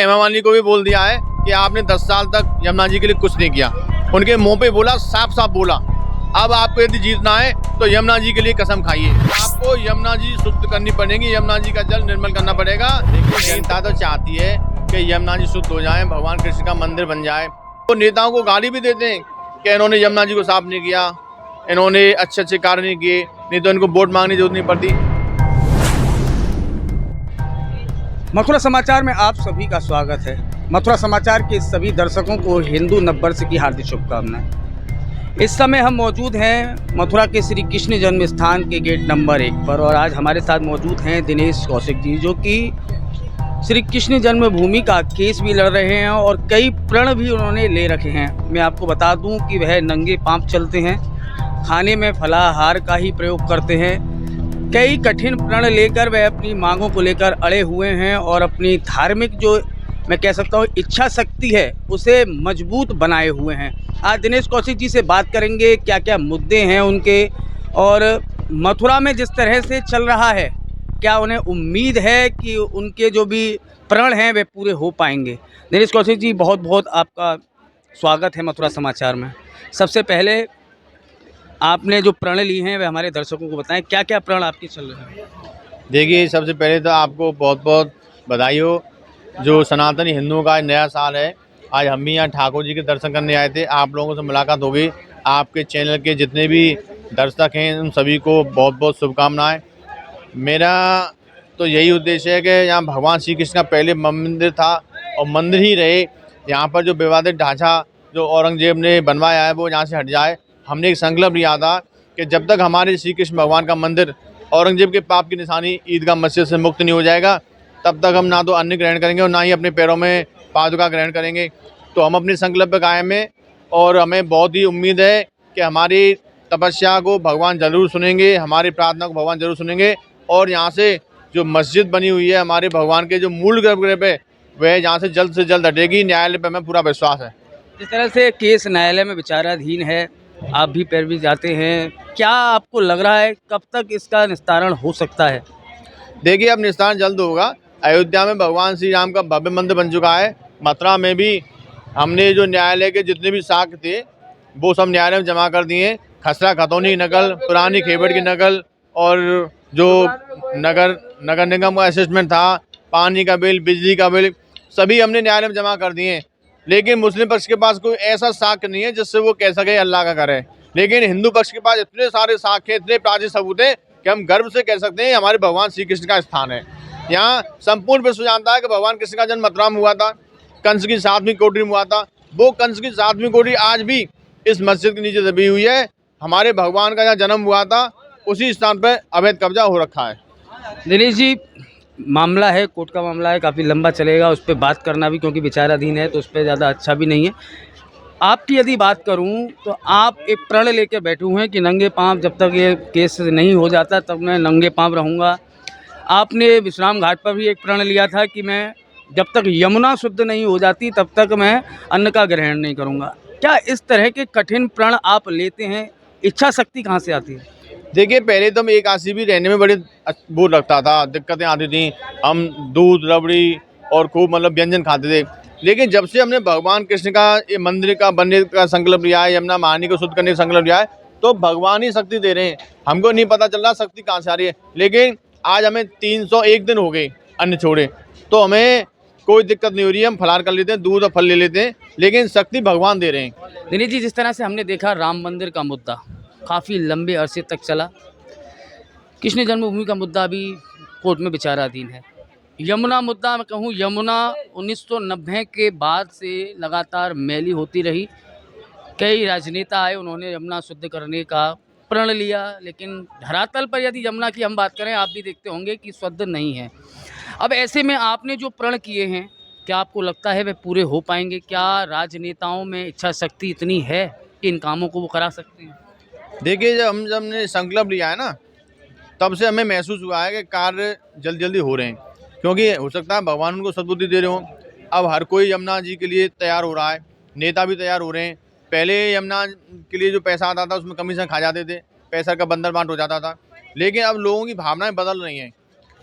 हेमा मालिनी को भी बोल दिया है कि आपने 10 साल तक यमुना जी के लिए कुछ नहीं किया। उनके मुंह पे बोला, साफ साफ बोला। अब आपको यदि जीतना है तो यमुना जी के लिए कसम खाइए। आपको यमुना जी शुद्ध करनी पड़ेगी, यमुना जी का जल निर्मल करना पड़ेगा। देखिए, जनता तो चाहती है कि यमुना जी शुद्ध हो जाए, भगवान कृष्ण का मंदिर बन जाए। वो नेताओं को गाली भी देते हैं कि इन्होंने यमुना जी को साफ नहीं किया, इन्होंने अच्छे अच्छे कार्य नहीं किए, नहीं तो इनको वोट मांगने की जरूरत नहीं पड़ती। मथुरा समाचार में आप सभी का स्वागत है। मथुरा समाचार के सभी दर्शकों को हिंदू नववर्ष की हार्दिक शुभकामनाएं। इस समय हम मौजूद हैं मथुरा के श्री कृष्ण जन्म स्थान के गेट नंबर 1 पर और आज हमारे साथ मौजूद हैं दिनेश कौशिक जी, जो कि श्री कृष्ण जन्मभूमि का केस भी लड़ रहे हैं और कई प्रण भी उन्होंने ले रखे हैं। मैं आपको बता दूं कि वह नंगे पांव चलते हैं, खाने में फलाहार का ही प्रयोग करते हैं। कई कठिन प्रण लेकर वह अपनी मांगों को लेकर अड़े हुए हैं और अपनी धार्मिक जो मैं कह सकता हूँ इच्छा शक्ति है उसे मजबूत बनाए हुए हैं। आज दिनेश कौशिक जी से बात करेंगे क्या क्या मुद्दे हैं उनके, और मथुरा में जिस तरह से चल रहा है क्या उन्हें उम्मीद है कि उनके जो भी प्रण हैं वे पूरे हो पाएंगे। दिनेश कौशिक जी, बहुत बहुत आपका स्वागत है मथुरा समाचार में। सबसे पहले आपने जो प्रण ली हैं वे हमारे दर्शकों को बताएं, क्या क्या प्रण आपके चल रहे हैं। देखिए, सबसे पहले तो आपको बहुत बहुत बधाई हो। जो सनातनी हिंदुओं का नया साल है, आज हम भी यहाँ ठाकुर जी के दर्शन करने आए थे। आप लोगों से मुलाकात हो गई। आपके चैनल के जितने भी दर्शक हैं उन सभी को बहुत बहुत शुभकामनाएं। मेरा तो यही उद्देश्य है कि यहाँ भगवान श्री कृष्ण का पहले मंदिर था और मंदिर ही रहे। यहाँ पर जो विवादित ढांचा जो औरंगजेब ने बनवाया है वो यहाँ से हट जाए। हमने एक संकल्प लिया था कि जब तक हमारे श्री कृष्ण भगवान का मंदिर औरंगजेब के पाप की निशानी ईदगाह मस्जिद से मुक्त नहीं हो जाएगा, तब तक हम ना तो अन्न ग्रहण करेंगे और ना ही अपने पैरों में पादुका ग्रहण करेंगे। तो हम अपने संकल्प पे कायम हैं और हमें बहुत ही उम्मीद है कि हमारी तपस्या को भगवान ज़रूर सुनेंगे, हमारी प्रार्थना को भगवान ज़रूर सुनेंगे। और यहाँ से जो मस्जिद बनी हुई है हमारे भगवान के जो मूल गर्भगृह पे, वह यहाँ से जल्द हटेगी। न्यायालय पर हमें पूरा विश्वास है। जिस तरह से केस न्यायालय में विचाराधीन है, आप भी पैरवी जाते हैं, क्या आपको लग रहा है कब तक इसका निस्तारण हो सकता है। देखिए, अब निस्तारण जल्द होगा। अयोध्या में भगवान श्री राम का भव्य मंदिर बन चुका है। मथुरा में भी हमने जो न्यायालय के जितने भी साक्ष्य थे वो सब न्यायालय में जमा कर दिए। खसरा खतौनी की नकल, पुरानी खेबड़ की नकल और जो नगर निगम का असेसमेंट था, पानी का बिल, बिजली का बिल, सभी हमने न्यायालय में जमा कर दिए। लेकिन मुस्लिम पक्ष के पास कोई ऐसा साक्ष्य नहीं है जिससे वो कह सके अल्लाह का घर है। लेकिन हिंदू पक्ष के पास इतने सारे साक्ष्य, इतने प्राचीन सबूत हैं कि हम गर्व से कह सकते हैं हमारे भगवान श्री कृष्ण का स्थान है। यहाँ संपूर्ण विश्व जानता है कि भगवान कृष्ण का जन्म मथुरा में हुआ था, कंस की 7वीं कोठरी में हुआ था। वो कंस की 7वीं कोठरी आज भी इस मस्जिद के नीचे दबी हुई है। हमारे भगवान का जहाँ जन्म हुआ था उसी स्थान पर अवैध कब्जा हो रखा है। दिनेश जी, मामला है, कोर्ट का मामला है, काफ़ी लंबा चलेगा, उस पर बात करना भी क्योंकि विचाराधीन है तो उस पर ज़्यादा अच्छा भी नहीं है। आपकी यदि बात करूं तो आप एक प्रण लेकर बैठे हुए हैं कि नंगे पांव जब तक ये केस नहीं हो जाता तब मैं नंगे पांव रहूंगा। आपने विश्राम घाट पर भी एक प्रण लिया था कि मैं जब तक यमुना शुद्ध नहीं हो जाती तब तक मैं अन्न का ग्रहण नहीं करूंगा। क्या इस तरह के कठिन प्रण आप लेते हैं, इच्छा शक्ति कहाँ से आती है। देखिए, पहले तो हम एक आसी भी रहने में बड़ी वो लगता था, दिक्कतें आती थी। हम दूध, रबड़ी और खूब मतलब व्यंजन खाते थे। लेकिन जब से हमने भगवान कृष्ण का ये मंदिर का बनने का संकल्प लिया है, यमुना महानी को शुद्ध करने का संकल्प लिया है, तो भगवान ही शक्ति दे रहे हैं। हमको नहीं पता चल रहा शक्ति कहाँ से आ रही है। लेकिन आज हमें 301 दिन हो गए अन्न छोड़े, तो हमें कोई दिक्कत नहीं हो रही है। हम फलाहार कर लेते हैं, दूध और फल ले लेते हैं, लेकिन शक्ति भगवान दे रहे हैं। दिनेश जी, जिस तरह से हमने देखा राम मंदिर का मुद्दा काफ़ी लंबे अरसे तक चला, कृष्ण जन्मभूमि का मुद्दा अभी कोर्ट में विचाराधीन है। यमुना मुद्दा मैं कहूँ, यमुना 1990 के बाद से लगातार मैली होती रही। कई राजनेता आए, उन्होंने यमुना शुद्ध करने का प्रण लिया, लेकिन धरातल पर यदि यमुना की हम बात करें, आप भी देखते होंगे कि शुद्ध नहीं है। अब ऐसे में आपने जो प्रण किए हैं, क्या आपको लगता है वे पूरे हो पाएंगे। क्या राजनेताओं में इच्छा शक्ति इतनी है कि इन कामों को वो करा सकते हैं। देखिए, जब हमने संकल्प लिया है ना, तब से हमें महसूस हुआ है कि कार्य जल्दी हो रहे हैं। क्योंकि हो सकता है भगवान उनको सद्बुद्धि दे रहे हों। अब हर कोई यमुना जी के लिए तैयार हो रहा है, नेता भी तैयार हो रहे हैं। पहले यमुना के लिए जो पैसा आता था उसमें कमीशन खा जाते थे, पैसा का बंदर बांट हो जाता था। लेकिन अब लोगों की भावनाएं बदल रही हैं।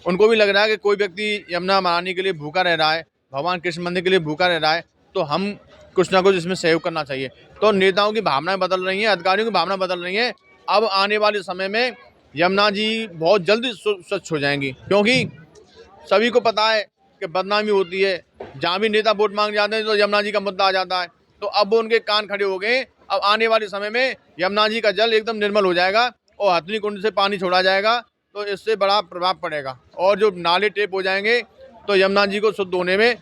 उनको भी लग रहा है कि कोई व्यक्ति यमुना महारानी के लिए भूखा रह रहा है भगवान कृष्ण मंदिर के लिए भूखा रह रहा है, तो हम कुछ ना कुछ इसमें सहयोग करना चाहिए। तो नेताओं की भावनाएं बदल रही हैं, अधिकारियों की भावना बदल रही हैं। अब आने वाले समय में यमुना जी बहुत जल्दी स्वच्छ हो जाएंगी, क्योंकि सभी को पता है कि बदनामी होती है। जहाँ भी नेता वोट मांग जाते हैं तो यमुना जी का मुद्दा आ जाता है। तो अब उनके कान खड़े हो गए। अब आने वाले समय में यमुना जी का जल एकदम निर्मल हो जाएगा और हथनी कुंड से पानी छोड़ा जाएगा, तो इससे बड़ा प्रभाव पड़ेगा। और जो नाले टेप हो जाएंगे तो यमुना जी को शुद्ध होने में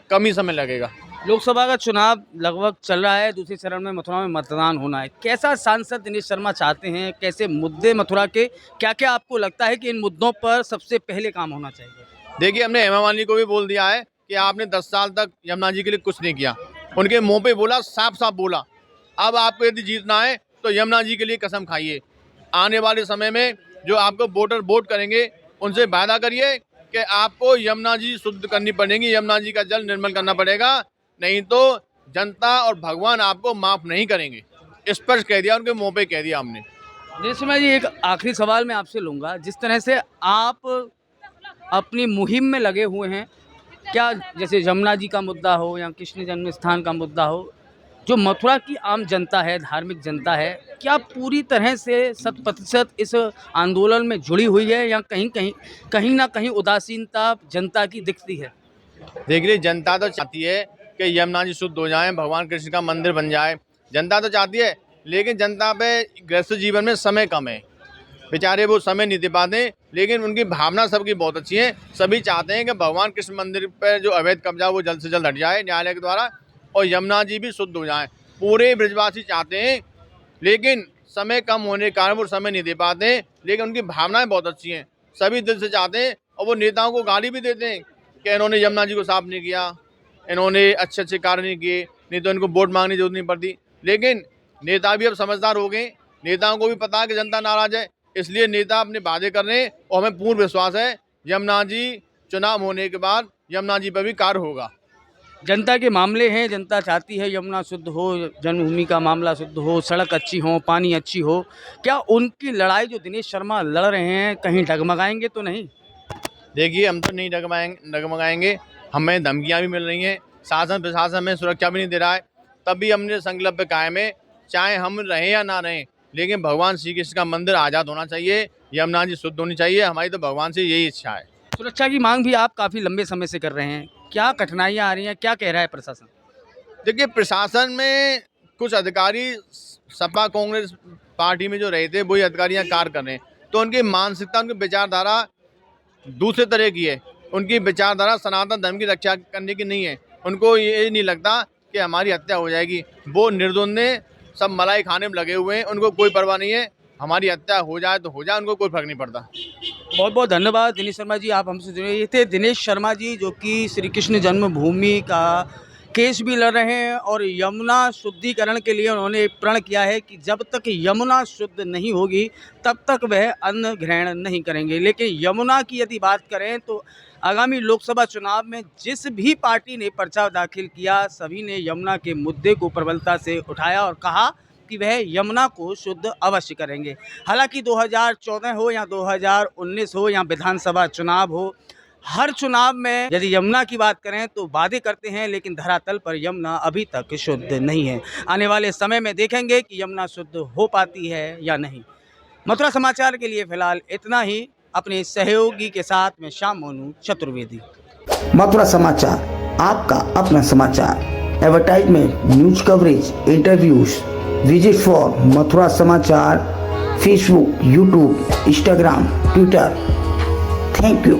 कम ही समय लगेगा। लोकसभा का चुनाव लगभग चल रहा है, दूसरे चरण में मथुरा में मतदान होना है। कैसा सांसद दिनेश शर्मा चाहते हैं, कैसे मुद्दे मथुरा के, क्या क्या आपको लगता है कि इन मुद्दों पर सबसे पहले काम होना चाहिए? देखिए, हमने हेमा मालिनी को भी बोल दिया है कि आपने 10 साल तक यमुना जी के लिए कुछ नहीं किया। उनके मुंह पे बोला, साफ साफ बोला। अब आपको यदि जीतना है तो यमुना जी के लिए कसम खाइए। आने वाले समय में जो आपको वोटर वोट करेंगे उनसे वादा करिए कि आपको यमुना जी शुद्ध करनी पड़ेगी, यमुना जी का जल निर्मल करना पड़ेगा, नहीं तो जनता और भगवान आपको माफ नहीं करेंगे। स्पष्ट कह दिया, उनके मुंह पे कह दिया हमने। दिनेश शर्मा जी, एक आखिरी सवाल मैं आपसे लूँगा। जिस तरह से आप अपनी मुहिम में लगे हुए हैं, क्या जैसे यमुना जी का मुद्दा हो या कृष्ण जन्म स्थान का मुद्दा हो, जो मथुरा की आम जनता है, धार्मिक जनता है, क्या पूरी तरह से 100% इस आंदोलन में जुड़ी हुई है या कहीं ना कहीं उदासीनता जनता की दिखती है? देखिए, जनता तो चाहती है कि यमुना जी शुद्ध हो जाए, भगवान कृष्ण का मंदिर बन जाए। जनता तो चाहती है, लेकिन जनता पे गृहस्थ जीवन में समय कम है, बेचारे वो समय नहीं दे पाते। लेकिन उनकी भावना सबकी बहुत अच्छी है। सभी चाहते हैं कि भगवान कृष्ण मंदिर पर जो अवैध कब्जा वो जल्द से जल्द हट जाए न्यायालय के द्वारा, और यमुना जी भी शुद्ध हो जाएं। पूरे ब्रजवासी चाहते हैं, लेकिन समय कम होने के कारण वो समय नहीं दे पाते। लेकिन उनकी भावनाएं बहुत अच्छी हैं, सभी दिल से चाहते हैं। और वो नेताओं को गाली भी देते हैं कि इन्होंने यमुना जी को साफ नहीं किया, इन्होंने अच्छे अच्छे कार्य नहीं किए, नहीं तो इनको वोट मांगने की जरूरत नहीं पड़ती। लेकिन नेता भी अब समझदार हो गए, नेताओं को भी पता है कि जनता नाराज है, इसलिए नेता अपने वादे कर रहे हैं। और हमें पूर्ण विश्वास है यमुना जी चुनाव होने के बाद यमुना जी पर भी कार्य होगा। जनता के मामले हैं, जनता चाहती है यमुना शुद्ध हो, जन्मभूमि का मामला शुद्ध हो, सड़क अच्छी हो, पानी अच्छी हो। क्या उनकी लड़ाई जो दिनेश शर्मा लड़ रहे हैं कहीं डगमगाएंगे तो नहीं? देखिए, हम तो नहीं डगमगाएंगे। हमें धमकियां भी मिल रही हैं, शासन प्रशासन हमें सुरक्षा भी नहीं दे रहा है, तब भी हमने संकल्प कायम है, चाहे हम रहें या ना रहें, लेकिन भगवान श्री कृष्ण का मंदिर आज़ाद होना चाहिए, यमुना जी शुद्ध होनी चाहिए। हमारी तो भगवान से यही इच्छा है। सुरक्षा की मांग भी आप काफ़ी लंबे समय से कर रहे हैं, क्या कठिनाइयाँ आ रही हैं, क्या कह रहा है प्रशासन? देखिए, प्रशासन में कुछ अधिकारी सपा कांग्रेस पार्टी में जो रहे थे वही अधिकारी यहाँ कार्य कर रहे हैं, तो उनकी मानसिकता, उनकी विचारधारा दूसरे तरह की है। उनकी विचारधारा सनातन धर्म की रक्षा करने की नहीं है। उनको ये नहीं लगता कि हमारी हत्या हो जाएगी। वो निर्द्वंद्व सब मलाई खाने में लगे हुए हैं, उनको कोई परवाह नहीं है। हमारी हत्या हो जाए तो हो जाए, उनको कोई फर्क नहीं पड़ता। बहुत बहुत धन्यवाद दिनेश शर्मा जी, आप हमसे जुड़े। ये थे दिनेश शर्मा जी, जो कि श्री कृष्ण जन्मभूमि का केस भी लड़ रहे हैं और यमुना शुद्धिकरण के लिए उन्होंने प्रण किया है कि जब तक यमुना शुद्ध नहीं होगी तब तक वह अन्न ग्रहण नहीं करेंगे। लेकिन यमुना की यदि बात करें तो आगामी लोकसभा चुनाव में जिस भी पार्टी ने पर्चा दाखिल किया, सभी ने यमुना के मुद्दे को प्रबलता से उठाया और कहा कि वह यमुना को शुद्ध अवश्य करेंगे। हालांकि 2014 हो या 2019 हो या विधानसभा चुनाव हो, हर चुनाव में यदि यमुना की बात करें तो वादे करते हैं, लेकिन धरातल पर यमुना अभी तक शुद्ध नहीं है। आने वाले समय में देखेंगे कि यमुना शुद्ध हो पाती है या नहीं। मथुरा समाचार के लिए फिलहाल इतना ही। अपने सहयोगी के साथ में श्याम मोनू चतुर्वेदी। मथुरा समाचार, आपका अपना समाचार। Advertisement, news coverage, interviews, visit for Mathura Samachar, Facebook, YouTube, Instagram, Twitter. Thank you.